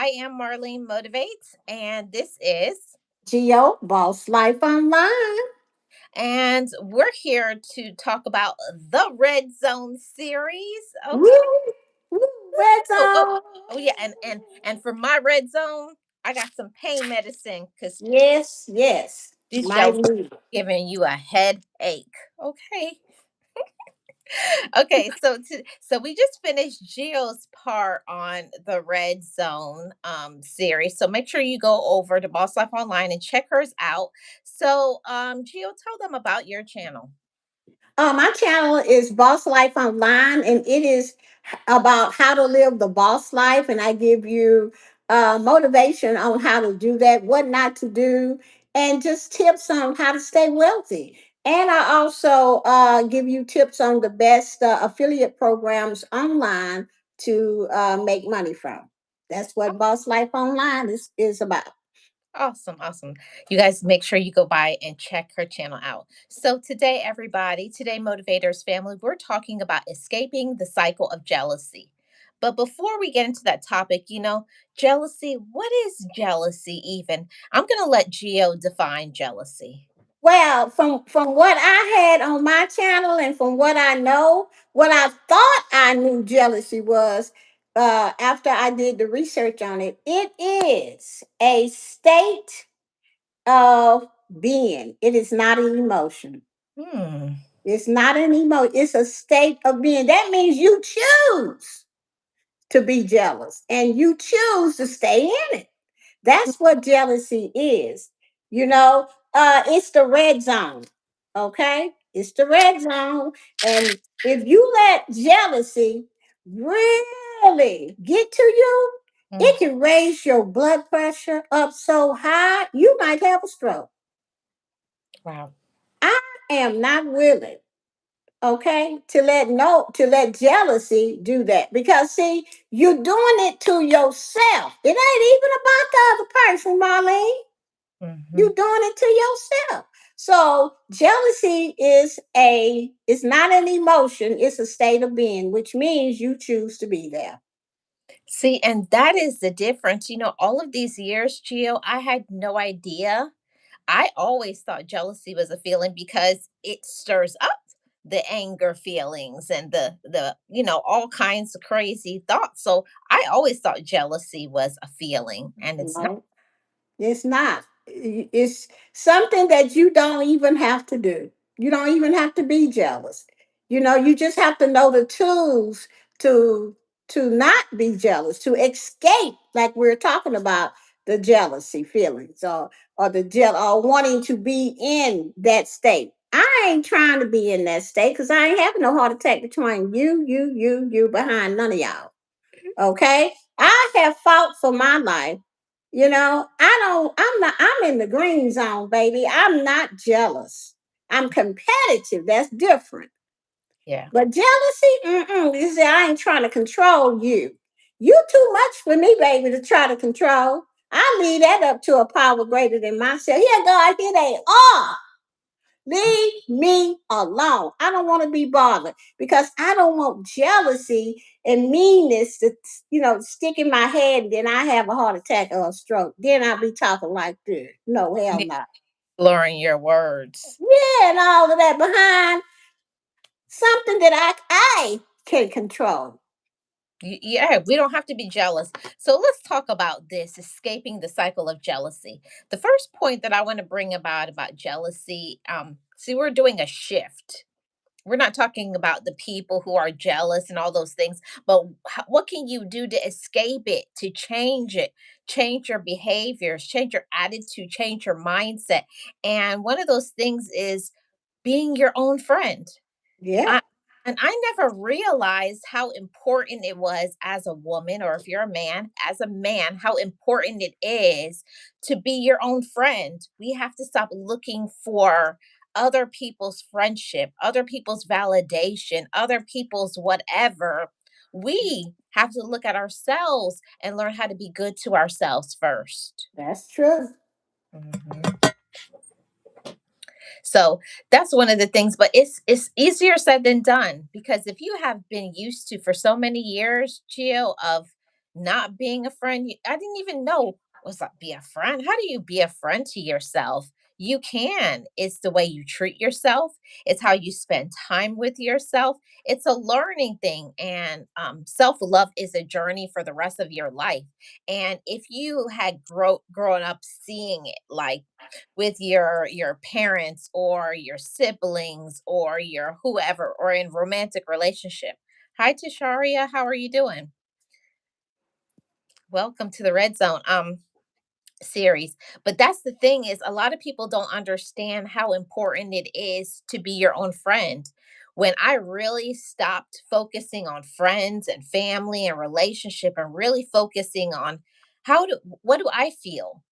I am Marlene Motivates, and this is, Geo Boss Life Online. and we're here to talk about the Red Zone series. Woo, Okay. woo, red Oh, oh, zone. oh, yeah, and for my Red Zone, I got some pain medicine because Yes, yes. this Might show's need it. giving you a headache. Okay. So we just finished Geo's part on the Red Zone series. So make sure you go over to Boss Life Online and check hers out. So Geo, tell them about your channel. My channel is Boss Life Online, and it is about how to live the boss life. And I give you motivation on how to do that, what not to do, and just tips on how to stay wealthy. And I also give you tips on the best affiliate programs online to make money from. That's what Boss Life Online is about. Awesome, awesome. You guys make sure you go by and check her channel out. So today, everybody, today Motivators family, we're talking about escaping the cycle of jealousy. But before we get into that topic, jealousy, what is jealousy even? I'm going to let Geo define jealousy. Well, from what I had on my channel and from what I know, what I thought I knew jealousy was, after I did the research on it, it is a state of being. It is not an emotion. Hmm. It's not an emotion. It's a state of being. That means you choose to be jealous and you choose to stay in it. That's what jealousy is. It's the red zone. Okay? It's the red zone. And if you let jealousy really get to you, Mm, it can raise your blood pressure up so high, you might have a stroke. wow. I am not willing, okay, to let jealousy do that, because see, you're doing it to yourself. It ain't even about the other person, Marlene. Hmm. You're doing it to yourself. So jealousy is not an emotion, it's a state of being, which means you choose to be there. See, and that is the difference. All of these years, Geo, I had no idea. I always thought jealousy was a feeling because it stirs up the anger feelings and the all kinds of crazy thoughts. So I always thought jealousy was a feeling and it's not. No, it's not. It's something that you don't even have to do. You don't even have to be jealous. You just have to know the tools to not be jealous, to escape, like we're talking about, the jealousy feelings, or or wanting to be in that state. I ain't trying to be in that state because I ain't having no heart attack between you behind none of y'all. Okay? I have fought for my life. I'm in the green zone, baby. I'm not jealous. I'm competitive. That's different. Yeah. But jealousy, you see, I ain't trying to control you. You too much for me, baby, to try to control. I leave that up to a power greater than myself. Here, God, here they are. Leave me alone. I don't want to be bothered because I don't want jealousy and meanness to, stick in my head. And then I have a heart attack or a stroke. Then I'll be talking like this. No, hell Ne- no. Exploring your words. Yeah, and all of that behind something that I can control. Yeah, we don't have to be jealous. So let's talk about this escaping the cycle of jealousy. The first point that I want to bring about jealousy, see, we're doing a shift. We're not talking about the people who are jealous and all those things, but what can you do to escape it, to change it, change your behaviors, change your attitude, change your mindset? And one of those things is being your own friend. Yeah, I and I never realized how important it was as a woman, or if you're a man, as a man, how important it is to be your own friend. We have to stop looking for other people's friendship, other people's validation, other people's whatever. We have to look at ourselves and learn how to be good to ourselves first. that's true. Mhm. So that's one of the things, but it's easier said than done because if you have been used to for so many years, Gio, of not being a friend. I didn't even know was that be a friend. How do you be a friend to yourself? You can. It's the way you treat yourself. It's how you spend time with yourself. It's a learning thing, and self love is a journey for the rest of your life. And if you had grown up seeing it, like with your parents or your siblings or your whoever, or in romantic relationship. Hi, Tisharia. How are you doing? Welcome to the Red Zone series. But that's the thing, is a lot of people don't understand how important it is to be your own friend. When I really stopped focusing on friends and family and relationship and really focusing on what do I feel?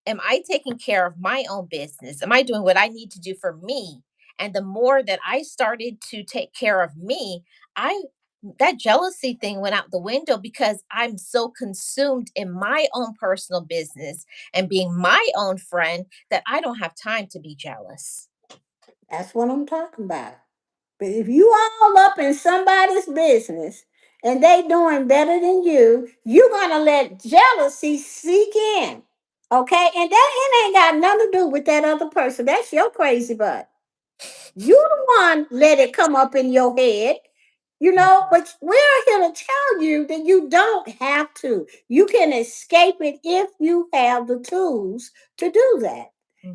Am I taking care of my own business? Am I doing what I need to do for me? And the more that I started to take care of me, I that jealousy thing went out the window because I'm so consumed in my own personal business and being my own friend that I don't have time to be jealous. That's what I'm talking about. But if you all up in somebody's business and they doing better than you're gonna let jealousy seek in. Okay? And that it ain't got nothing to do with that other person. That's your crazy butt. You the one let it come up in your head, but we're here to tell you that you don't have to. You can escape it if you have the tools to do that.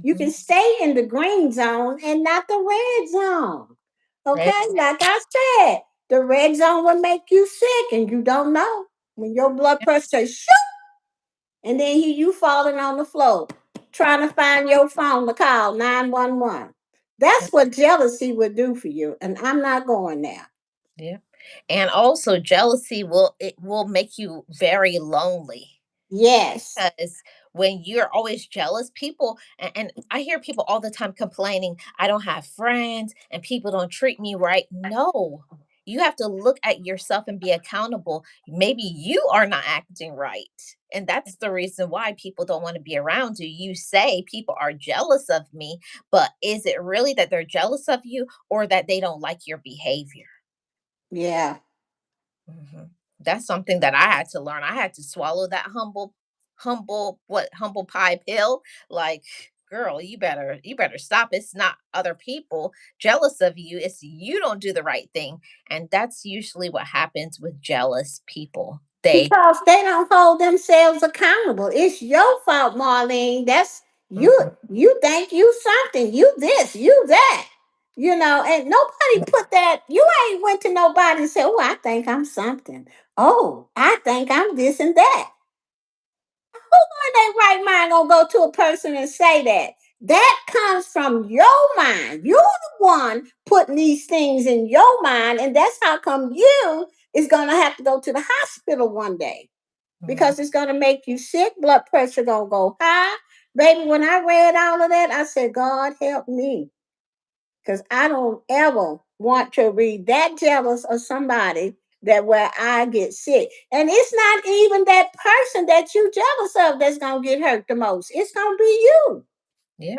You Mm-hmm. can stay in the green zone and not the red zone. Okay, like I said, the red zone will make you sick and you don't know. When your blood pressure shoot, and then you falling on the floor, trying to find your phone to call 911. That's what jealousy would do for you. And I'm not going there. Yeah. And also jealousy will make you very lonely. Yes, Because when you're always jealous, people, and I hear people all the time complaining, I don't have friends and people don't treat me right. No, you have to look at yourself and be accountable. Maybe you are not acting right. And that's the reason why people don't want to be around you. You say people are jealous of me, but is it really that they're jealous of you or that they don't like your behavior? yeah. Mhm. That's something that I had to learn. I had to swallow that humble pie pill. Like, girl, you better stop. It's not other people jealous of you. It's you don't do the right thing. And that's usually what happens with jealous people. They Because they don't hold themselves accountable. It's your fault, Marlene. That's you. Mhm. You think you something. You this. You that. And nobody put that. You ain't went to nobody and said, "Oh, I think I'm something. Oh, I think I'm this and that." Who in their right mind gonna go to a person and say that? That comes from your mind. You're the one putting these things in your mind, and that's how come you is gonna have to go to the hospital one day Mhm. because it's gonna make you sick. Blood pressure gonna go high, baby. When I read all of that, I said, "God help me," because I don't ever want to be that jealous of somebody that where I get sick. And it's not even that person that you jealous of that's gonna get hurt the most. It's gonna be you. Yeah.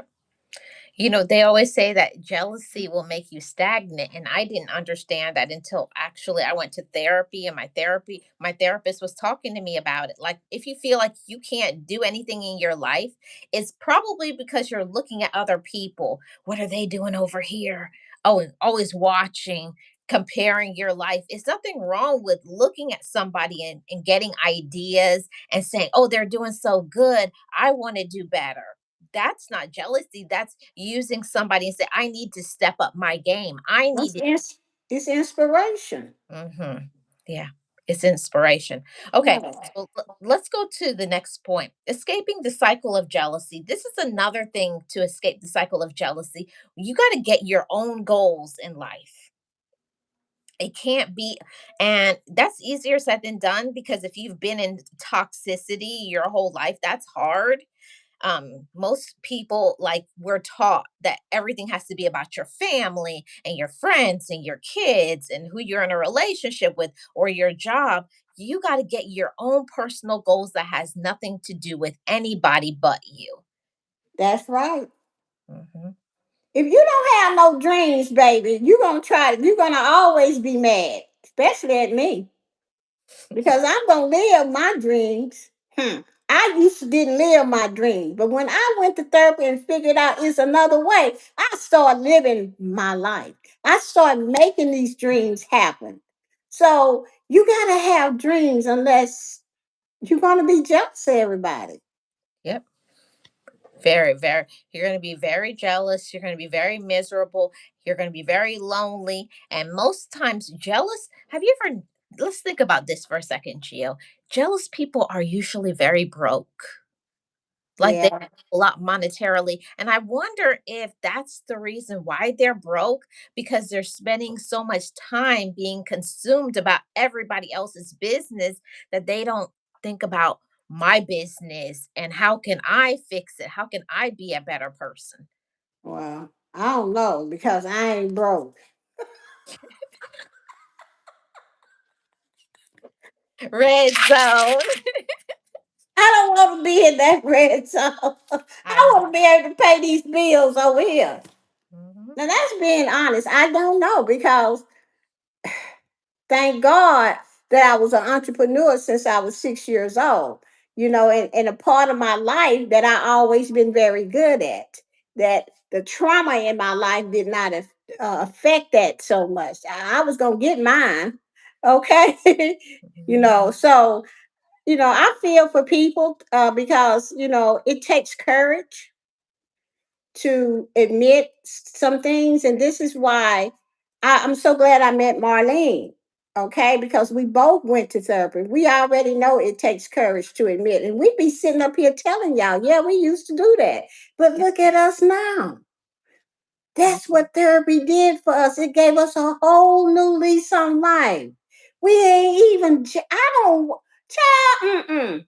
They always say that jealousy will make you stagnant. And I didn't understand that until actually I went to therapy, and my therapist was talking to me about it. Like, if you feel like you can't do anything in your life, it's probably because you're looking at other people. What are they doing over here? Oh, and always watching, comparing your life. It's nothing wrong with looking at somebody and getting ideas and saying, oh, they're doing so good. I want to do better. That's not jealousy. That's using somebody and say, I need to step up my game. I need That's to. it's inspiration. Mhm. Yeah, it's inspiration. Okay, Yeah. so let's go to the next point. Escaping the cycle of jealousy. This is another thing to escape the cycle of jealousy. You got to get your own goals in life. It can't be, and that's easier said than done, because if you've been in toxicity your whole life, that's hard. Most people, like, we're taught that everything has to be about your family and your friends and your kids and who you're in a relationship with or your job. You got to get your own personal goals that has nothing to do with anybody but you. That's right. Mhm. If you don't have no dreams, baby, you're gonna always be mad, especially at me. because I'm gonna live my dreams. I used to didn't live my dreams, but when I went to therapy and figured out it's another way, I started living my life. I started making these dreams happen. So you gotta have dreams unless you're gonna be jealous of everybody. Yep. Very, very. You're going to be very jealous. You're going to be very miserable. You're going to be very lonely. And most times, jealous. Have you ever, let's think about this for a second, Gio. Jealous people are usually very broke, like they Yeah. a lot monetarily. And I wonder if that's the reason why they're broke, because they're spending so much time being consumed about everybody else's business that they don't think about my business and how can I fix it? How can I be a better person? Well, I don't know because I ain't broke. Red zone. I don't want to be in that red zone. I I know. want to be able to pay these bills over here. Mhm. Now that's being honest. I don't know because thank God that I was an entrepreneur since I was 6 years old. And a part of my life that I always been very good at. That the trauma in my life did not affect that so much. I was gonna get mine, okay. Mhm. So I feel for people because it takes courage to admit some things. And this is why I'm so glad I met Marlene. Okay, because we both went to therapy. We already know it takes courage to admit. And we be sitting up here telling y'all, yeah, we used to do that. But look at us now. That's Mhm. what therapy did for us. It gave us a whole new lease on life. We ain't even, I don't, child,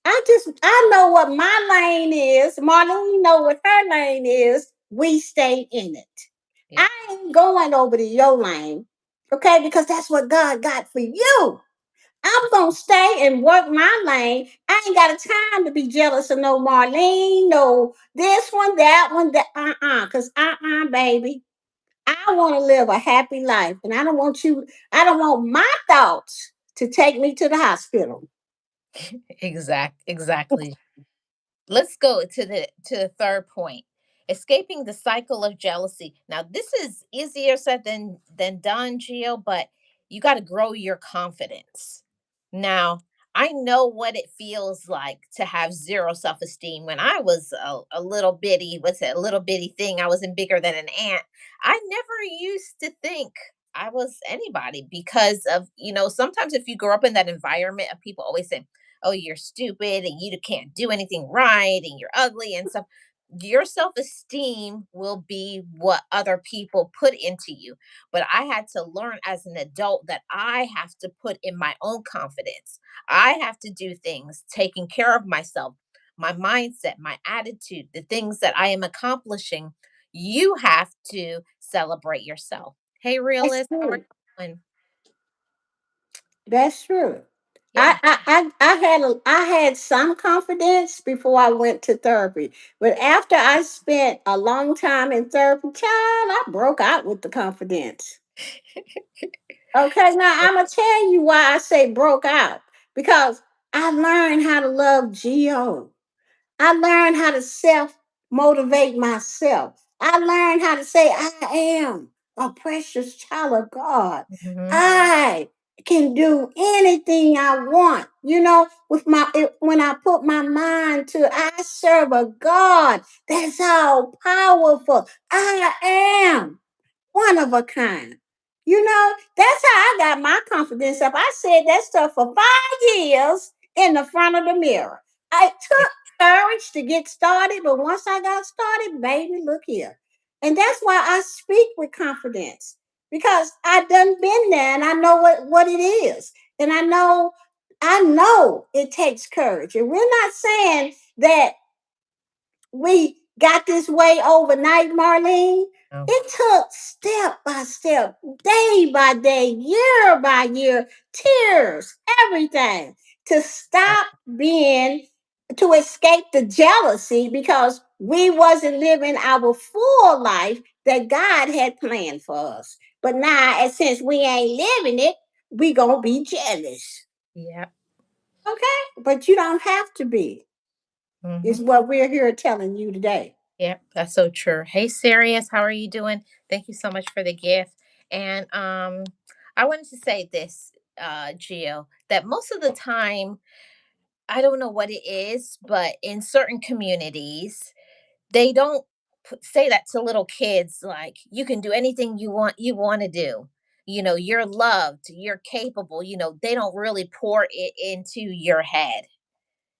I know what my lane is. Marlene know what her lane is. We stay in it. Yeah. I ain't going over to your lane, okay? Because that's what God got for you. I'm gonna stay and work my lane. I ain't got a time to be jealous of no Marlene, no this one, that one, that Cause baby. I want to live a happy life. And I don't want my thoughts to take me to the hospital. Exactly. Let's go to the third point. Escaping the cycle of jealousy. Now, this is easier said than done, Gio, but you got to grow your confidence. Now, I know what it feels like to have zero self-esteem. When I was a little bitty, what's it, a little bitty thing, I wasn't bigger than an ant. I never used to think I was anybody because of, sometimes if you grow up in that environment of people always saying, oh, you're stupid and you can't do anything right and you're ugly and stuff. Your self esteem will be what other people put into you. But I had to learn as an adult that I have to put in my own confidence. I have to do things taking care of myself, my mindset, my attitude, the things that I am accomplishing. You have to celebrate yourself. Hey, That's realist, how are true. you doing? That's true. Yeah. I had some confidence before I went to therapy, but after I spent a long time in therapy, child, I broke out with the confidence. Okay, now I'm gonna tell you why I say broke out because I learned how to love Geo. I learned how to self motivate myself. I learned how to say, I am a precious child of God. Mhm. I can do anything I want. When I put my mind to, I serve a God that's all powerful. I am one of a kind. That's how I got my confidence up. I said that stuff for 5 years in the front of the mirror. I took courage to get started, but once I got started, baby, look here. And that's why I speak with confidence because I done been there and I know what it is. And I know it takes courage. And we're not saying that we got this way overnight, Marlene. Oh, It took step by step, day by day, year by year, tears, everything to yeah. stop being, to escape the jealousy because we wasn't living our full life that God had planned for us. But now, and since we ain't living it, we gonna be jealous. Yeah. Okay? But you don't have to be, is Hmm. what we're here telling you today. Yeah, that's so true. Hey, Sirius, how are you doing? Thank you so much for the gift. And I wanted to say this, Gio, that most of the time, I don't know what it is, but in certain communities, they don't say that to little kids, like you can do anything you want to do. You're loved, you're capable. They don't really pour it into your head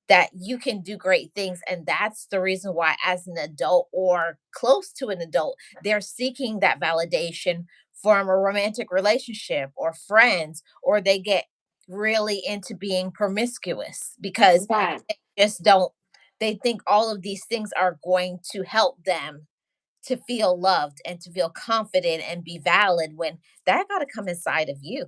that you can do great things. And that's the reason why, as an adult or close to an adult, they're seeking that validation from a romantic relationship or friends, or they get really into being promiscuous because Right. they just don't, they think all of these things are going to help them to feel loved and to feel confident and be valid when that got to come inside of you.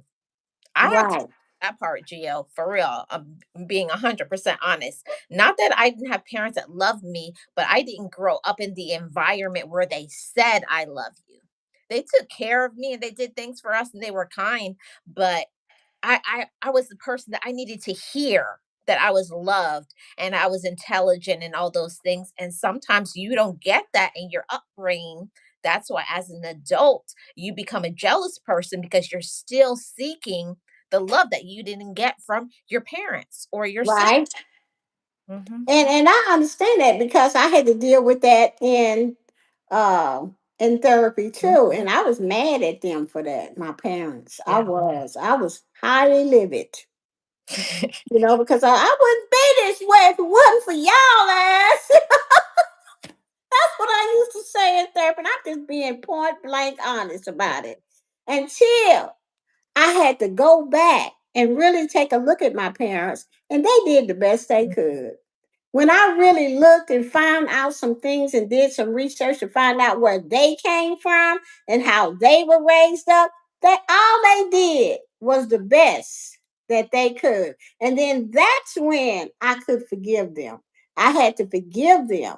I have to Right. that part, Gio, for real. I'm being 100% honest. Not that I didn't have parents that loved me, but I didn't grow up in the environment where they said, I love you. They took care of me and they did things for us and they were kind, but I was the person that I needed to hear that I was loved and I was intelligent and all those things. And sometimes you don't get that in your upbringing. That's why, as an adult, you become a jealous person because you're still seeking the love that you didn't get from your parents or your siblings. Right. Hmm. And I understand that because I had to deal with that in therapy too. And I was mad at them for that, my parents. I Yeah. was. I was highly livid. Because I wouldn't be this way if it wasn't for y'all ass. That's what I used to say in therapy. And I'm just being point blank honest about it. Until I had to go back and really take a look at my parents, and they did the best they could. When I really looked and found out some things and did some research to find out where they came from and how they were raised up, that all they did was the best that they could. And then that's when I could forgive them. I had to forgive them.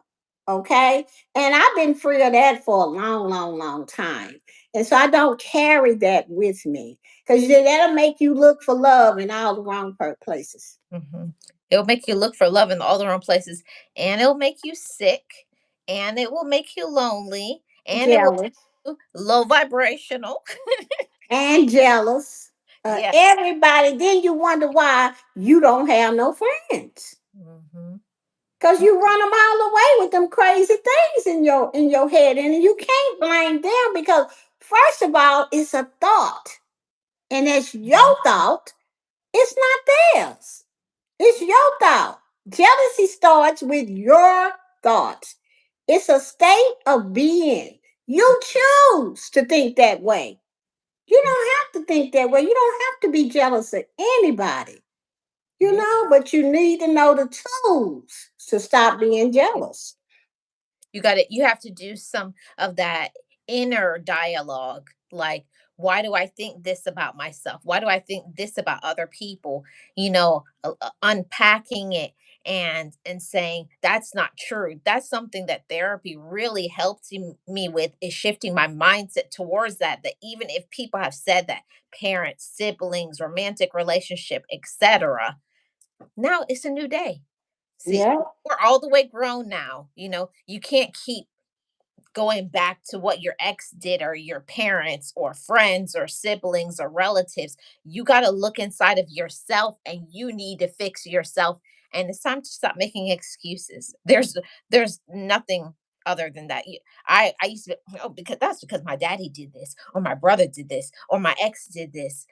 Okay. And I've been free of that for a long, long, long time. And so I don't carry that with me because that'll make you look for love in all the wrong places. Hmm. It'll make you look for love in all the wrong places, and it'll make you sick, and it will make you lonely, and it will Jealous. low vibrational. And jealous. Yeah. Everybody, then you wonder why you don't have no friends. Hmm. Because you run them all away with them crazy things in your head. And you can't blame them because first of all, it's a thought. And it's your thought. It's not theirs. It's your thought. Jealousy starts with your thoughts. It's a state of being. You choose to think that way. You don't have to think that way. You don't have to be jealous of anybody, Yeah. but you need to know the tools to stop being jealous. You have to do some of that inner dialogue, like, why do I think this about myself? Why do I think this about other people? Unpacking it and saying that's not true. That's something that therapy really helps me with, is shifting my mindset towards that even if people have said that, parents, siblings, romantic relationship, etc., now it's a new day. See, Yeah. we're all the way grown now. You can't keep going back to what your ex did or your parents or friends or siblings or relatives. You got to look inside of yourself and you need to fix yourself. And it's time to stop making excuses. There's nothing other than that. I used to, oh, because that's because my daddy did this or my brother did this or my ex did this.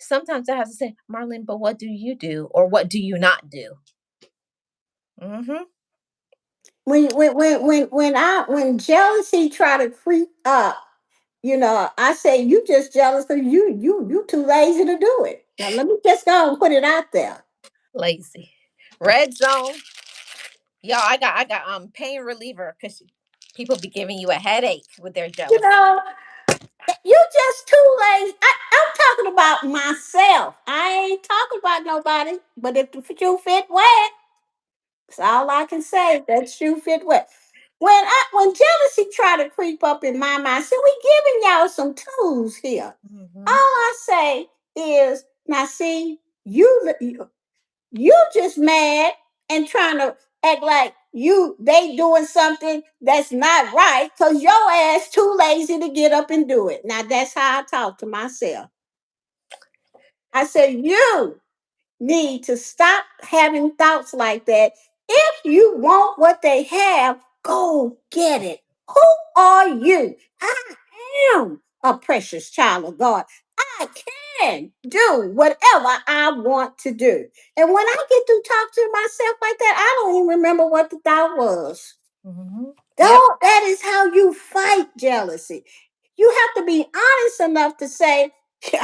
Sometimes I have to say, Marlene, but what do you do or what do you not do? Hmm. When jealousy try to creep up, I say you just jealous because you too lazy to do it. Now let me just go and put it out there. Lazy. Red zone. Y'all, I got pain reliever because people be giving you a headache with their You jealousy. know, you just too lazy. I'm talking about myself. I ain't talking about nobody. But if the shoe fit wet, that's all I can say. That shoe fit wet. When jealousy try to creep up in my mind, see, we giving y'all some tools here. All Hmm. I say is, now see, You you just mad and trying to act like they doing something that's not right because your ass too lazy to get up and do it. Now that's how I talk to myself. I said, you need to stop having thoughts like that. If you want what they have, go get it. Who are you? I am a precious child of God. I can do whatever I want to do. And when I get to talk to myself like that, I don't even remember what the thought was. Hmm. Yep. Though that is how you fight jealousy. You have to be honest enough to say,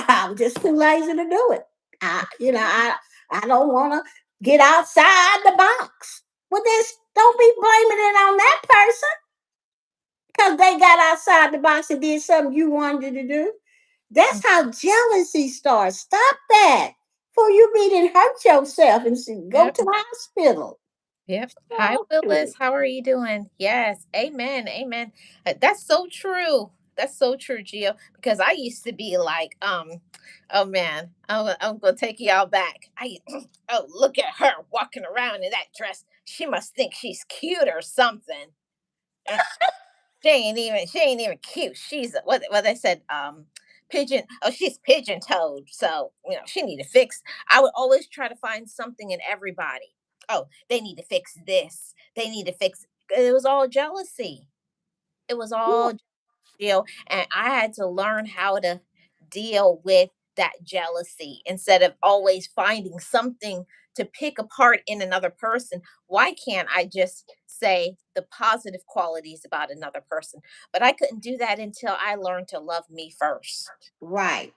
I'm just too lazy to do it. I don't want to get outside the box. Well, then don't be blaming it on that person because they got outside the box and did something you wanted to do. That's how jealousy starts. Stop that before you be and hurt yourself and go Yep. to the hospital. Yep. Hi, Oh, Willis. How are you doing? Yes. Amen. Amen. That's so true. That's so true, Gio. Because I used to be like, oh man, I'm gonna take y'all back. Oh, look at her walking around in that dress. She must think she's cute or something. Uh, she ain't even cute. She's what they said, pigeon. Oh, she's pigeon toed. So she need to fix. I would always try to find something in everybody. Oh, they need to fix this. They need to fix. It was all jealousy. It was yeah. all deal, and I had to learn how to deal with that jealousy instead of always finding something to pick apart in another person. Why can't I just say the positive qualities about another person? But I couldn't do that until I learned to love me first. Right.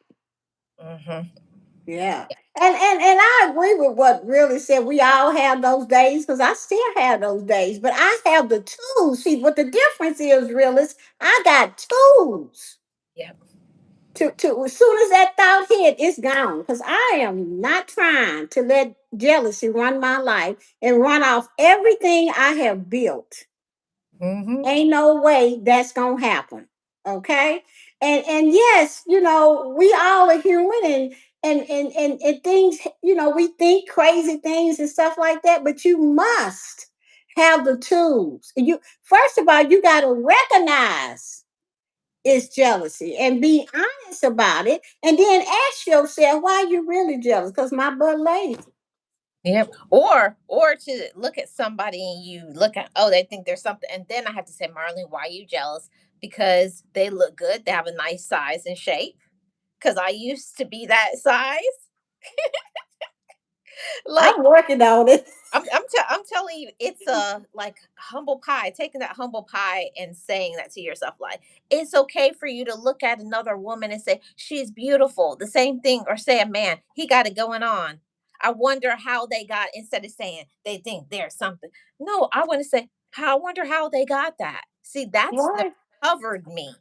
Hmm. Yeah. And I agree with what really said. We all have those days because I still have those days, but I have the tools. See, what the difference is, realist, I got tools Yep. to as soon as that thought hit, it's gone. Because I am not trying to let jealousy run my life and run off everything I have built. Hmm. Ain't no way that's gonna happen. Okay. And yes, we all are human and things, we think crazy things and stuff like that, but you must have the tools. You first of all, you gotta recognize it's jealousy and be honest about it, and then ask yourself why you really jealous. Because my butt lazy. Yep. Or to look at somebody and you look at, oh, they think there's something, and then I have to say, Marlene, why are you jealous? Because they look good, they have a nice size and shape. Because I used to be that size. Like I'm working on it. I'm telling you, it's a like humble pie. Taking that humble pie and saying that to yourself, like it's okay for you to look at another woman and say she's beautiful. The same thing, or say a man, he got it going on. I wonder how they got. Instead of saying they think there's something, no, I want to say, I wonder how they got that. See, that's the Right. covered me.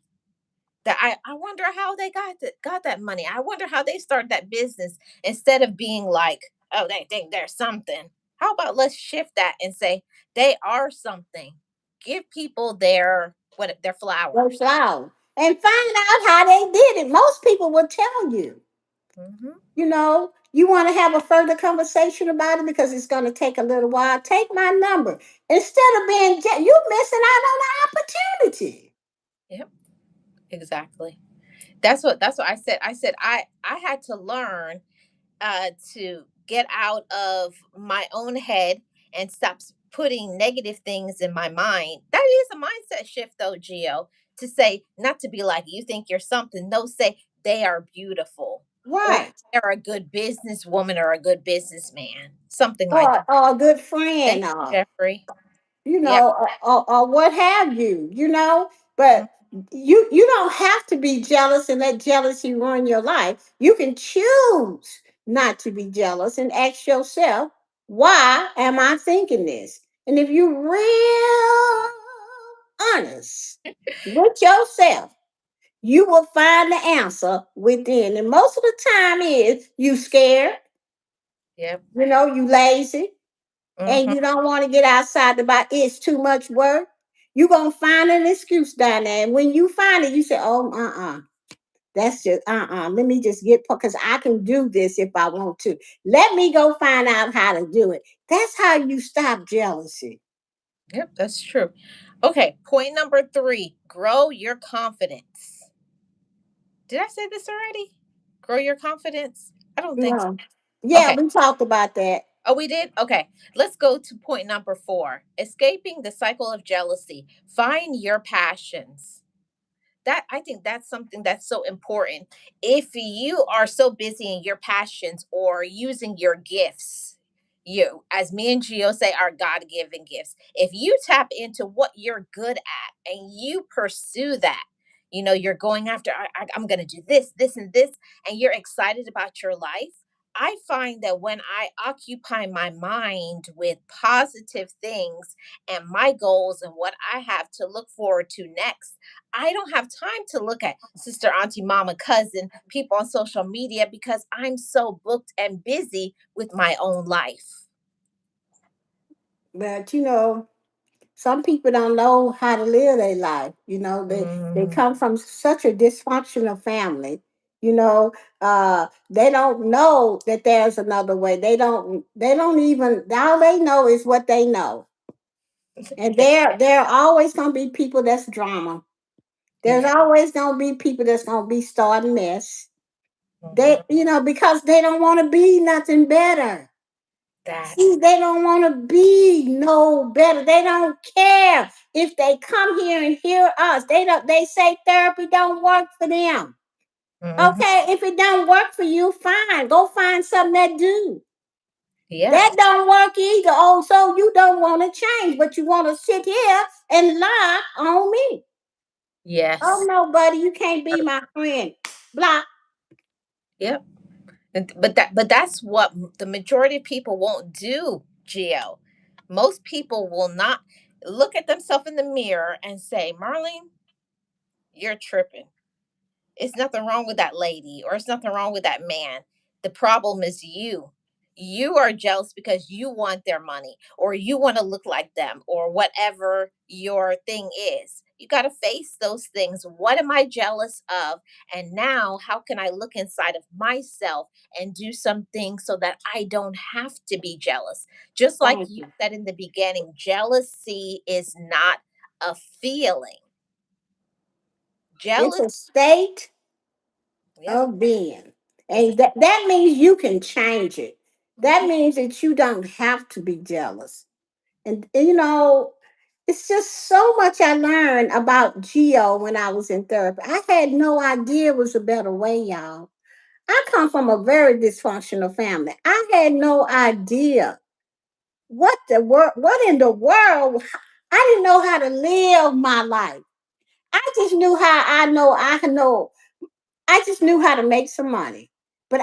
That I wonder how they got that money. I wonder how they started that business instead of being like, oh, they think there's something. How about let's shift that and say they are something. Give people their Works flowers. out and find out how they did it. Most people will tell you. Hmm. You want to have a further conversation about it because it's going to take a little while. Take my number instead of you missing out on the opportunity. Yep, exactly. That's what I said. I had to learn to get out of my own head and stop putting negative things in my mind. That is a mindset shift, though, Gio, to say, not to be like, you think you're something. No, say, they are beautiful, or Right. they're a good businesswoman or a good businessman, something like that. Or a good Thank friend. you, Jeffrey. You Yep. know, or what have you. But you don't have to be jealous and let jealousy ruin your life. You can choose not to be jealous and ask yourself, why am I thinking this? And if you're real honest with yourself, you will find the answer within. And most of the time is you scared, Yep. you lazy, and Hmm. you don't want to get outside the box, it's too much work, you're going to find an excuse down there. And when you find it, you say, oh, That's just Let me just get because I can do this if I want to. Let me go find out how to do it. That's how you stop jealousy. Yep, that's true. Okay, point number 3, grow your confidence. Did I say this already? Grow your confidence? I don't think so. Yeah. Yeah, Okay. we talked about that. Oh, we did? Okay. Let's go to point number 4. Escaping the cycle of jealousy. Find your passions. That I think that's something that's so important. If you are so busy in your passions or using your gifts, you, as me and Gio say, are God-given gifts. If you tap into what you're good at and you pursue that, you're going after, I'm going to do this, this, and this, and you're excited about your life. I find that when I occupy my mind with positive things and my goals and what I have to look forward to next, I don't have time to look at sister, auntie, mama, cousin, people on social media because I'm so booked and busy with my own life. But some people don't know how to live their life. They Mm, come from such a dysfunctional family. They don't know that there's another way. They don't even, all they know is what they know. And yeah, there are always gonna be people that's drama. There's yeah. always gonna be people that's gonna be starting mess. They, Mhm. because they don't want to be nothing better. See, That's they don't want to be no better. They don't care if they come here and hear us. They don't. They say therapy don't work for them. mhm. Okay, if it don't work for you, fine. Go find something that do. Yeah. That don't work either. Oh, so you don't want to change, but you want to sit here and lie on me. Oh Yes. no, buddy, you can't be my friend. Block. Yep. But that's what the majority of people won't do, Gio. Most people will not look at themselves in the mirror and say, Marlene, you're tripping. It's nothing wrong with that lady or it's nothing wrong with that man. The problem is you. You are jealous because you want their money or you want to look like them or whatever your thing is. You got to face those things. What am I jealous of? And now, how can I look inside of myself and do something so that I don't have to be jealous? Just like Thank you you. said in the beginning, jealousy is not a feeling. It's Jealous, a state yep, of being. it's a And that means you can change it. That means that you don't have to be jealous. And it's just so much I learned about Geo when I was in therapy. I had no idea it was a better way, y'all. I come from a very dysfunctional family. I had no idea what in the world. I didn't know how to live my life. I just knew how I just knew how to make some money. But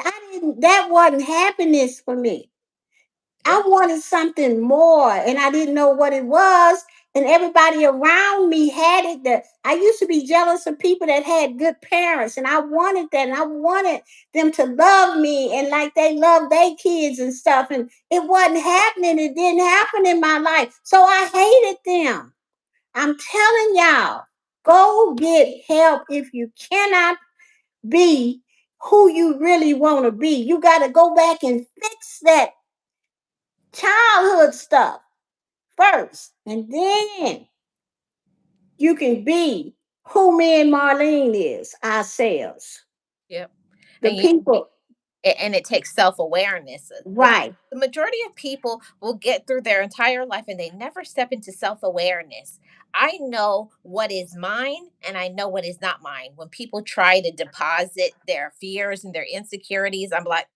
that wasn't happiness for me. I yeah. wanted something more and I didn't know what it was. And everybody around me had it. That I used to be jealous of people that had good parents, and I wanted that, and I wanted them to love me and like they love their kids and stuff. And it wasn't happening. It didn't happen in my life. So I hated them. I'm telling y'all, go get help if you cannot be who you really want to be. You got to go back and fix that childhood stuff first, and then you can be who me and Marlene is ourselves. Yep. The And people, and it takes self-awareness. right? The majority of people will get through their entire life and they never step into self-awareness. I know what is mine and I know what is not mine. When people try to deposit their fears and their insecurities, I'm like,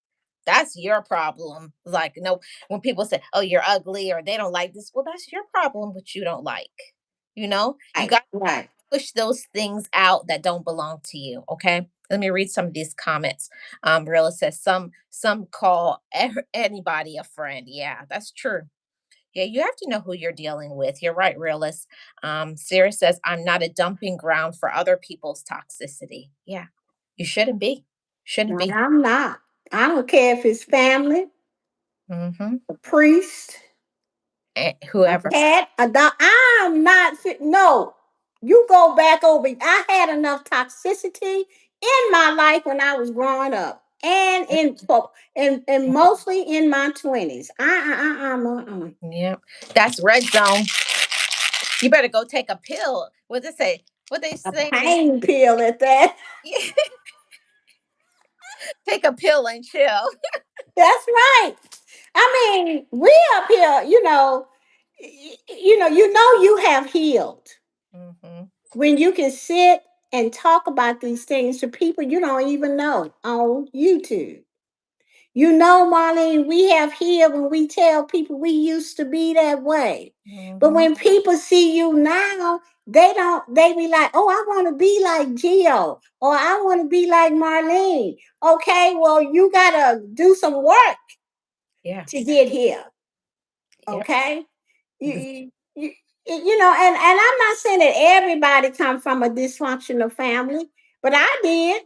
that's your problem. Like, no, when people say, oh, you're ugly or they don't like this, well, that's your problem, what you don't like. You Right, got right. push those things out that don't belong to you. Okay. Let me read some of these comments. Rilla says some call anybody a friend. Yeah, that's true. Yeah, you have to know who you're dealing with. You're right, realist. Sarah says, I'm not a dumping ground for other people's toxicity. Yeah, you shouldn't be. Shouldn't No, be. I'm not. I don't care if it's family, Hmm. a priest, a Whoever. cat, a dog. I'm not fit. No, you go back over. I had enough toxicity in my life when I was growing up, and and mostly in my 20s. Yep. That's red zone. You better go take a pill. What they say? What they A say is pain pill at that. take a pill and chill. That's right. I mean, we up here, you have healed Hmm. when you can sit and talk about these things to people you don't even know on YouTube. Marlene, we have healed when we tell people we used to be that way. But Hmm. when people see you now, they be like, oh, I want to be like Gio, or I want to be like Marlene. Okay, well, you got to do some work Yeah. to get here. Yep. Okay? And I'm not saying that everybody come from a dysfunctional family, but I did.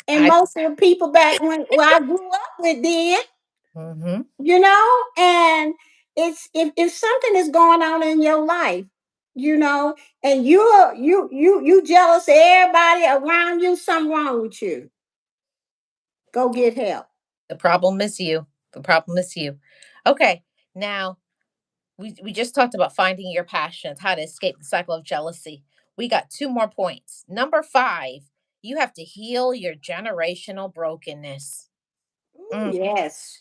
And I. most of the people back when I grew up with did. Hmm. And it's if something is going on in your life, you know and you jealous of everybody around you, something wrong with you. Go get help. The problem is you. The problem is you. Okay. Now we just talked about finding your passions, how to escape the cycle of jealousy. We got two more points. Number five, you have to heal your generational brokenness. Ooh, Mm. yes.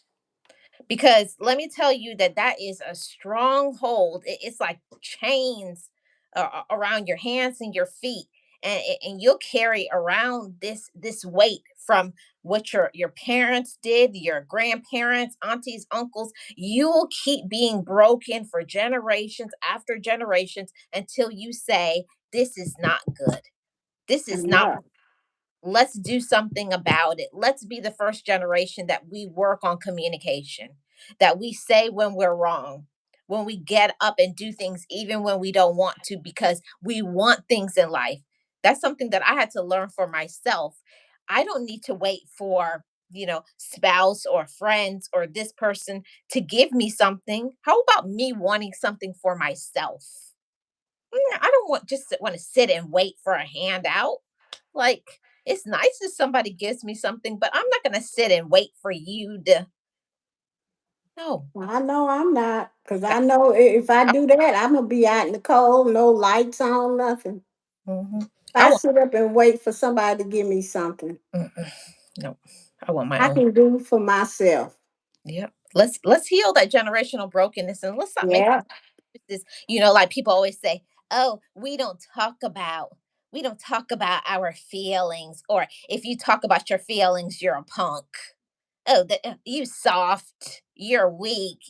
Because let me tell you that that is a stronghold. It's like chains around your hands and your feet, and you'll carry around this weight from what your parents did, your grandparents, aunties, uncles. You'll keep being broken for generations after generations until you say, this is not good. This is not. Enough. Let's do something about it. Let's be the first generation that we work on communication, that we say when we're wrong, when we get up and do things even when we don't want to because we want things in life. That's something that I had to learn for myself. I don't need to wait for, spouse or friends or this person to give me something. How about me wanting something for myself? I don't want to sit and wait for a handout. Like, it's nice if somebody gives me something, but I'm not going to sit and wait for you to. No. Well, I know I'm not, because I, I know if I do that, I'm gonna be out in the cold, no lights on, nothing. mhm. I I want. sit up and wait for somebody to give me something Mm-mm. No, I want my I own. can do for myself. Yep. Let's heal that generational brokenness and let's stop making Yeah. this. Like people always say, "Oh, we don't talk about our feelings," or if you talk about your feelings, you're a punk. Oh, you soft, you're weak,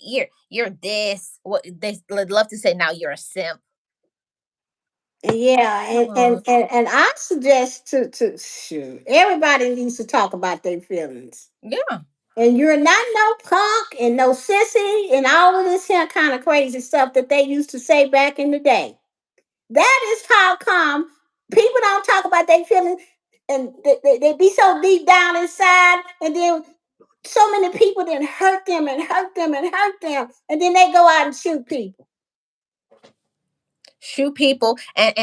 you're this. What they love to say now, you're a simp. Yeah, Come on. and I suggest to shoot. Everybody needs to talk about their feelings. Yeah. And you're not no punk and no sissy and all of this here kind of crazy stuff that they used to say back in the day. That is how come people don't talk about their feelings, and they be so deep down inside, and then so many people then hurt them and hurt them and hurt them, and then they go out and shoot people. Shoot people, and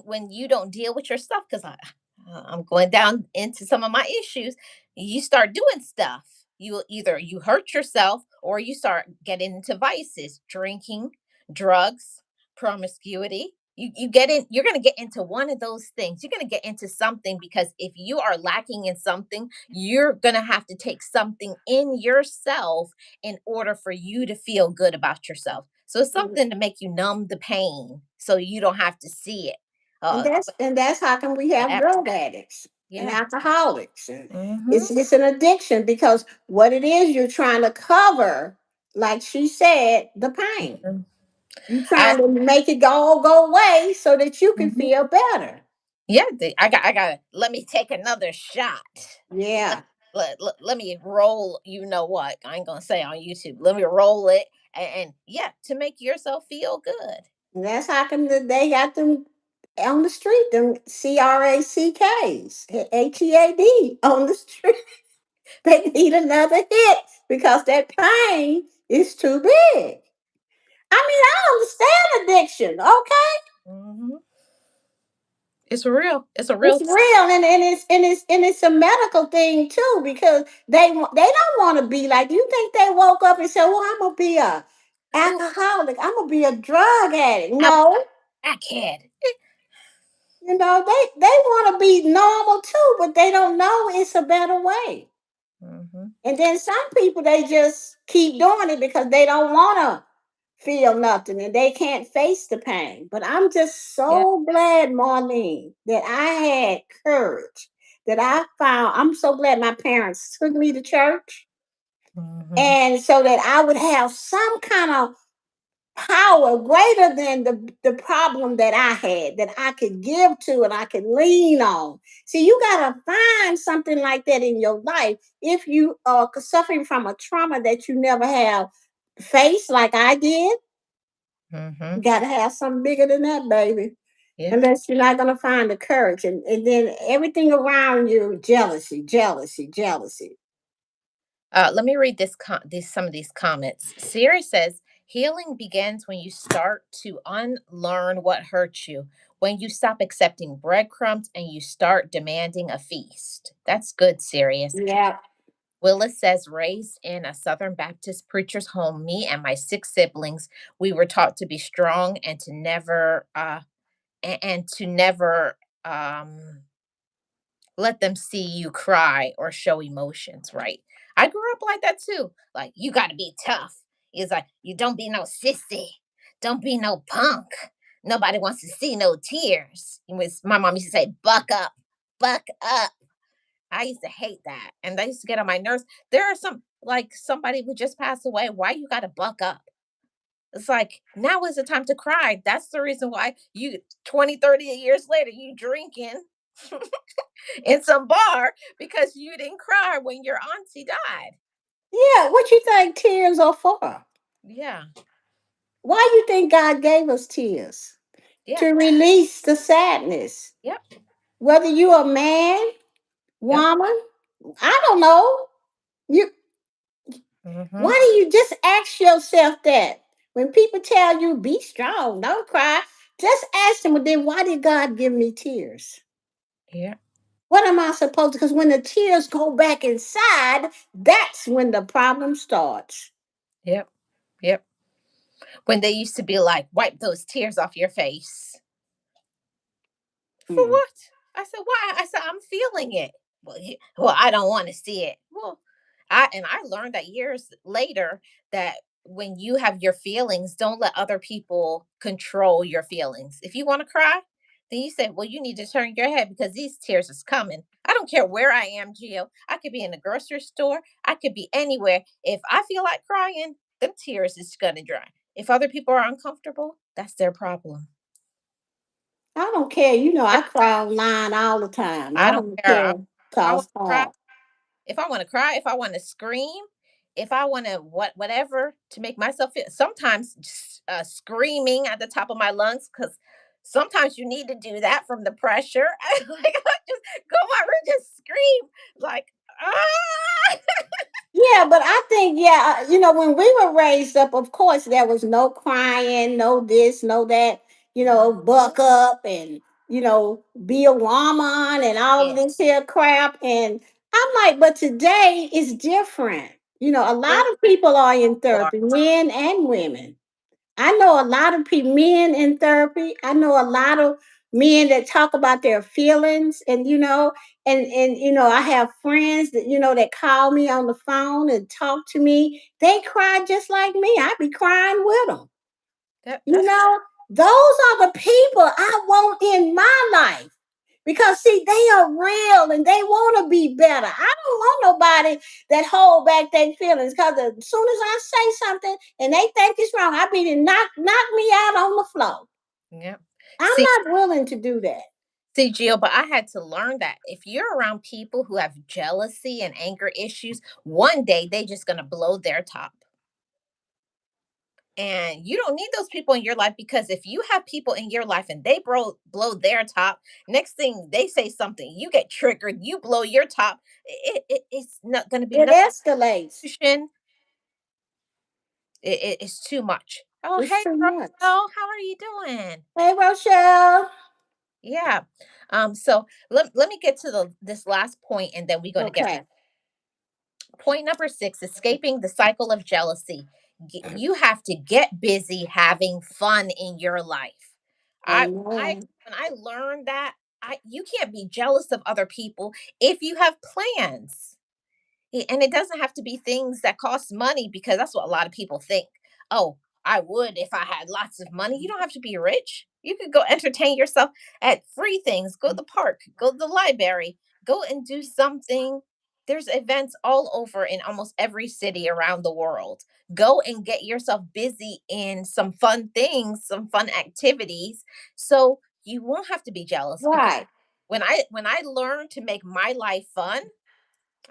when you don't deal with your stuff, because I'm going down into some of my issues. You start doing stuff, you hurt yourself or you start getting into vices, drinking, drugs, promiscuity. You're going to get into one of those things. You're going to get into something, because if you are lacking in something, you're going to have to take something in yourself in order for you to feel good about yourself. So it's something to make you numb the pain so you don't have to see it. And Uh, that's how come we have Whatever. drug addicts and Yeah. alcoholics. And Hmm. it's an addiction, because what it is, you're trying to cover, like she said, the pain. Hmm. You're I. trying to make it go away so that you can Mhm. feel better. Yeah. I got. Let me take another shot. Let, Yeah. let me roll. You know what? I ain't gonna say on YouTube. Let me roll it, and yeah, to make yourself feel good. And that's how come they got them on the street, them CRACKs, HEAD on the street. They need another hit because that pain is too big. I mean, I understand addiction, okay? Hmm. It's real. It's a It's real real, and it's a medical thing too, because they don't want to be like you. Think they woke up and said, "Well, I'm gonna be a ooh, alcoholic. I'm gonna be a drug addict." I'm No, a crackhead. they want to be normal too, but they don't know it's a better way. Mhm. And then some people they just keep doing it because they don't want to feel nothing and they can't face the pain. But I'm just Yeah. so glad, Marlene, that I had courage. That I found. I'm so glad my parents took me to church, Mhm. and so that I would have some kind of power greater than the problem that I had that I could give to and I could lean on. See, you got to find something like that in your life if you are suffering from a trauma that you never have faced, like I did. You Mhm. got to have something bigger than that, baby. Yeah. Unless you're not going to find the courage. And then everything around you, jealousy, jealousy, jealousy. Let me read these some of these comments. Siri says healing begins when you start to unlearn what hurt you. When you stop accepting breadcrumbs and you start demanding a feast. That's good, Sirius. Yeah. Willis says, raised in a Southern Baptist preacher's home, me and my six siblings, we were taught to be strong and to never and to never let them see you cry or show emotions, right? I grew up like that too. Like, you got to be tough. It's like, you don't be no sissy. Don't be no punk. Nobody wants to see no tears. My mom used to say, buck up, buck up. I used to hate that. And that used to get on my nerves. There are some, like somebody who just passed away. Why you got to buck up? It's like, now is the time to cry. That's the reason why you 20, 30 years later, you drinking in some bar because you didn't cry when your auntie died. Yeah. What you think tears are for? Yeah. Why you think God gave us tears? Yeah. To release the sadness. Yep. Whether you a man, Yep. woman, I don't know. You Hmm. why do you just ask yourself that? When people tell you be strong, don't cry, just ask them, well, then why did God give me tears? Yeah. What am I supposed to? Because when the tears go back inside, that's when the problem starts. Yep. Yep. When they used to be like, wipe those tears off your face. For Mm. what? I said, why? I said, I'm feeling it. Well, I don't want to see it. Well, I learned that years later that when you have your feelings, don't let other people control your feelings. If you want to cry, then you say, well, you need to turn your head because these tears is coming. I don't care where I am, Gio. I could be in a grocery store. I could be anywhere. If I feel like crying, them tears is gonna dry. If other people are uncomfortable, that's their problem. I don't care. You know, I cry online all the time. I I don't don't care. care. If I want Cause to cry, if I want to cry, if I want to scream, if I want to whatever to make myself feel. Sometimes screaming at the top of my lungs because sometimes you need to do that from the pressure. I just go my room, just scream like ah. yeah, but I think, yeah, when we were raised up, of course, there was no crying, no this, no that, buck up and, be a woman and all of Yeah, this here crap. And I'm like, but today is different. A lot yeah, of people are in you are. therapy, men and women. I know a lot of people, men in therapy. I know a lot of men that talk about their feelings, and I have friends that that call me on the phone and talk to me. They cry just like me. I be crying with them. You That's know, those are the people I want in my life. Because see, they are real and they want to be better. I don't want nobody that hold back their feelings. Because as soon as I say something and they think it's wrong, I be to knock me out on the floor. yeah. I'm See, not willing to do that. see, Jill, but I had to learn that if you're around people who have jealousy and anger issues, one day they just gonna blow their top. And you don't need those people in your life because if you have people in your life and they blow their top, next thing they say something, you get triggered, you blow your top. It's not going to be It no escalates. solution. It's too much. Oh, It's hey, too much. Roselle, how are you doing? Hey, Rochelle. Yeah. So let me get to this last point, and then we're going to get Okay. point number six, escaping the cycle of jealousy. You have to get busy having fun in your life. I Amen. when I learned that, I you can't be jealous of other people if you have plans. And it doesn't have to be things that cost money, because that's what a lot of people think. Oh, I would if I had lots of money. You don't have to be rich. You could go entertain yourself at free things. Go to the park, go to the library, go and do something. There's events all over in almost every city around the world. Go and get yourself busy in some fun things, some fun activities, so you won't have to be jealous. Because Right. when I learned to make my life fun,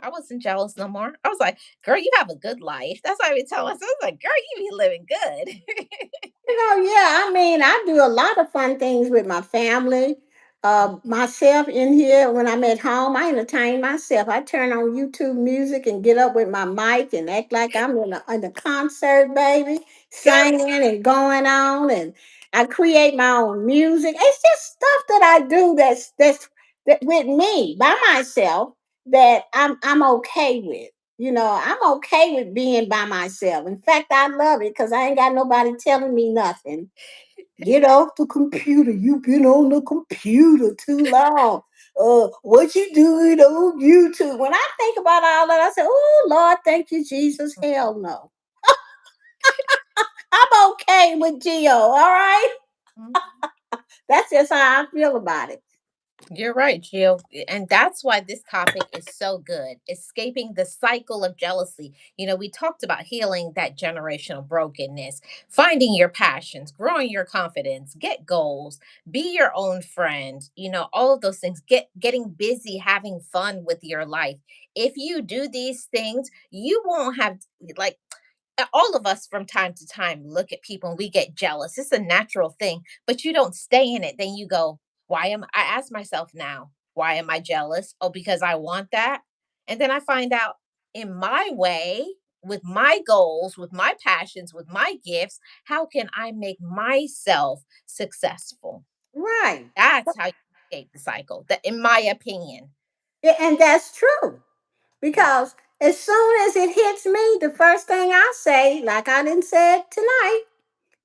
I wasn't jealous no more. I was like, "Girl, you have a good life." That's why I be telling myself, I was like, "Girl, you be living good." Yeah, I mean, I do a lot of fun things with my family. Myself in here, when I'm at home, I entertain myself. I turn on YouTube music and get up with my mic and act like I'm in a concert, baby, Girl, singing and going on. And I create my own music. It's just stuff that I do that with me by myself that I'm okay with. I'm okay with being by myself. In fact, I love it because I ain't got nobody telling me nothing. Get off the computer. You've been on the computer too long. What you doing on YouTube? When I think about all that, I say, "Oh Lord, thank you, Jesus." Hell no. I'm okay with Geo. All right. Mhm. That's just how I feel about it. You're right, Jill. And that's why this topic is so good. Escaping the cycle of jealousy. We talked about healing that generational brokenness, finding your passions, growing your confidence, get goals, be your own friend, all of those things. Getting busy, having fun with your life. If you do these things, you won't have, like, all of us from time to time look at people and we get jealous. It's a natural thing, but you don't stay in it. Then you go, I ask myself now, why am I jealous? Oh, because I want that. And then I find out, in my way, with my goals, with my passions, with my gifts, how can I make myself successful? Right. That's how you escape the cycle, that, in my opinion. Yeah, and that's true. Because as soon as it hits me, the first thing I say, like I didn't say it tonight,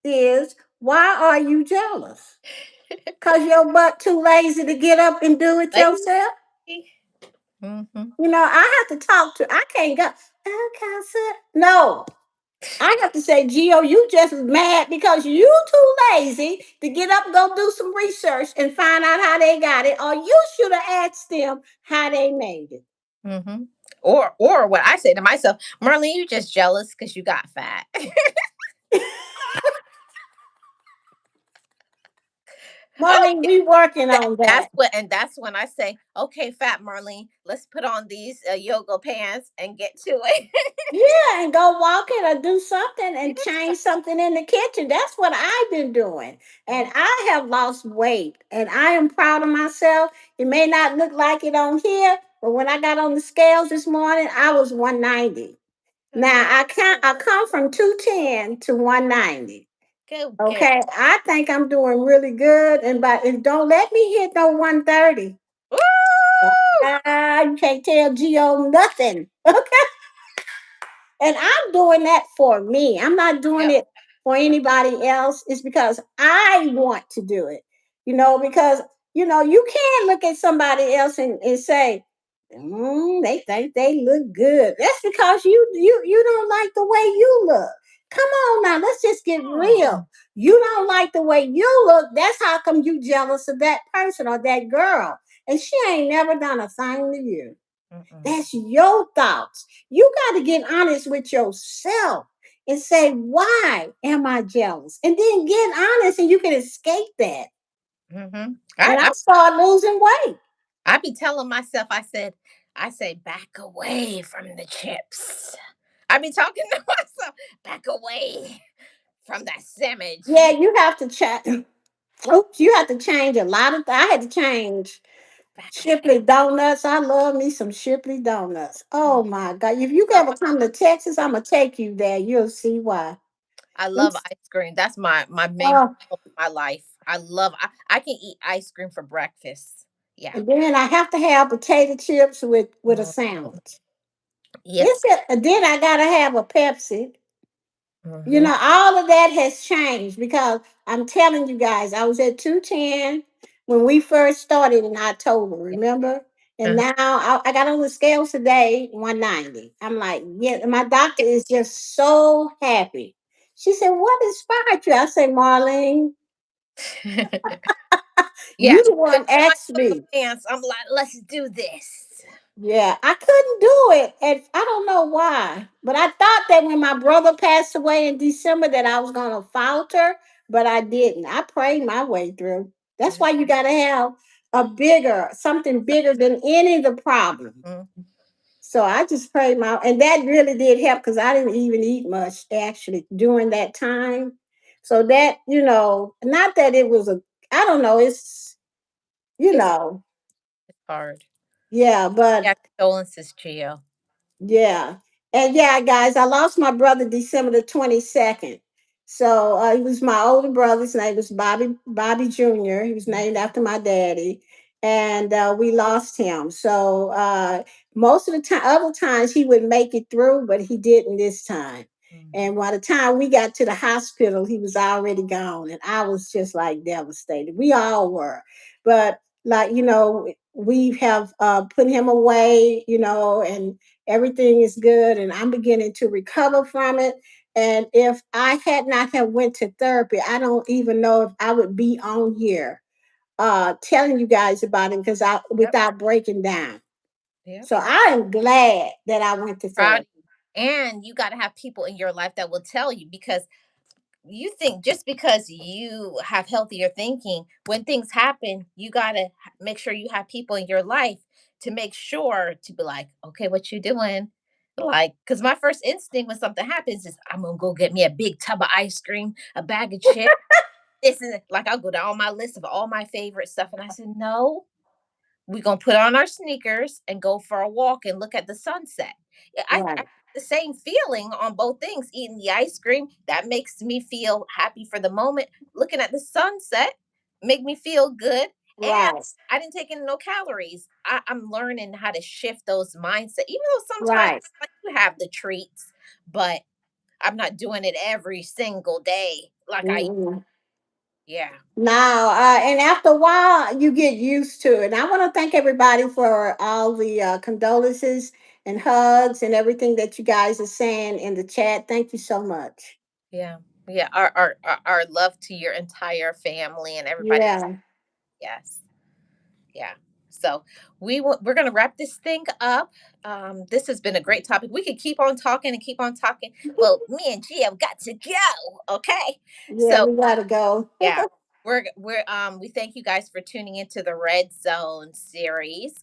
is, "Why are you jealous? Because your butt too lazy to get up and do it yourself?" Lazy. Hmm. I have to talk to, I can't go, "Okay, sir." No, I have to say, "Gio, you just mad because you too lazy to get up and go do some research and find out how they got it, or you should have asked them how they made it." Hmm. Or what I say to myself, Marlene, you just jealous because you got fat. Marlene, we working on That's that. what, and that's when I say, okay, fat Marlene, let's put on these yoga pants and get to it. Yeah, and go walking or do something and change something in the kitchen. That's what I've been doing. And Mhm. I have lost weight and I am proud of myself. It may not look like it on here, but when I got on the scales this morning, I was 190. Now Oh, I come from 210 to 190. go girl. Okay. I think I'm doing really good. And don't let me hit no 130. Woo! You can't tell Geo nothing. And I'm doing that for me. I'm not doing Yep. it for Yep. anybody else. It's because I want to do it. Because you can look at somebody else and say, they think they look good. That's because you don't like the way you look. Come on now, let's just get Oh. real. You don't like the way you look. That's how come you jealous of that person or that girl. And she ain't never done a thing to you. Mm-mm. That's your thoughts. You got to get honest with yourself and say, "Why am I jealous?" And then get honest and you can escape that. Mm-hmm. And I I start losing weight. I be telling myself, I say, back away from the chips. I be talking to myself, back away from that sandwich. Yeah, you have to change. Oops, you have to change a lot of I had to change Back away. Shipley donuts. I love me some Shipley donuts. Oh Mm. my God. If you Love ever come to Texas, I'm going to take you there. You'll see why. I love It's, ice cream. That's my main oh, goal in my life. I can eat ice cream for breakfast. Yeah. And then I have to have potato chips with a Mm, sandwich. yes. Then I gotta have a Pepsi. Mhm. All of that has changed because I'm telling you guys, I was at 210 when we first started in October, remember? And Uh, now I got on the scales today, 190. I'm like, yeah, my doctor is just so happy. She said, "What inspired you?" I said, "Marlene, yeah. you the As one soon as asked I put me." my pants, I'm like, let's do this. Yeah, I couldn't do it. And I don't know why. But I thought that when my brother passed away in December that I was gonna falter, but I didn't. I prayed my way through. That's Yeah. why you gotta have something bigger than any of the problem. Mm. So I just prayed my and that really did help because I didn't even eat much actually during that time. So that, not that it was I don't know, it's you It's know, hard. yeah, but Yeah, condolences, Gio. yeah. And yeah, guys, I lost my brother December the 22nd. So he was my older brother. His name was Bobby Jr. He was named after my daddy. And we lost him. So most of the time, other times he would make it through, but he didn't this time. And Mhm. by the time we got to the hospital, he was already gone. And I was just like devastated. We all were. But like, we have put him away, and everything is good and I'm beginning to recover from it. And if I had not have went to therapy, I don't even know if I would be on here telling you guys about it because I Yep. without breaking down. Yep. So I am glad that I went to Proud of therapy. you. And you got to have people in your life that will tell you, because you think just because you have healthier thinking, when things happen, you got to make sure you have people in your life to make sure to be like, okay, what you doing? Like, because my first instinct when something happens is I'm gonna go get me a big tub of ice cream, a bag of chips. This is like I'll go down my list of all my favorite stuff, and I said, no, we're gonna put on our sneakers and go for a walk and look at the sunset. Yeah, I Right, the same feeling on both things. Eating the ice cream, that makes me feel happy for the moment. Looking at the sunset make me feel good. And right, I didn't take in no calories. I'm learning how to shift those mindset, even though sometimes right. like you have the treats, but I'm not doing it every single day. Like I Mhm. yeah. Now, and after a while, you get used to it. And I want to thank everybody for all the condolences and hugs and everything that you guys are saying in the chat. Thank you so much. Yeah. Yeah. Our love to your entire family and everybody. Yeah. Yes. Yeah. So we're gonna wrap this thing up. This has been a great topic. We could keep on talking and keep on talking. Well, me and Gia have got to go. Okay. Yeah, So we gotta go. yeah, we thank you guys for tuning into the Red Zone series.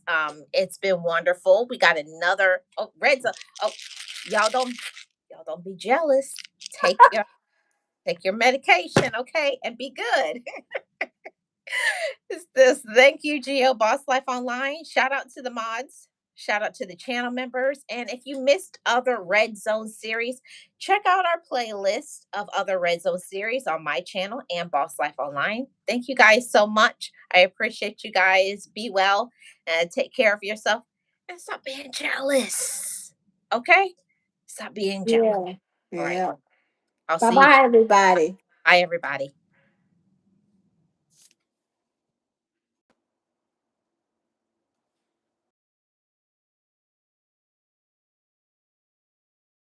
It's been wonderful. We got another Red Zone. Oh, y'all don't y'all don't be jealous. Take your take your medication, okay, and be good. It's this. Thank you, Geo Boss Life Online. Shout out to the mods. Shout out to the channel members. And if you missed other Red Zone series, check out our playlist of other Red Zone series on my channel and Boss Life Online. Thank you guys so much. I appreciate you guys. Be well and take care of yourself and stop being jealous. Okay? Stop being jealous. Yeah. All right. Yeah. I'll Bye see you. bye, everybody. Bye, everybody.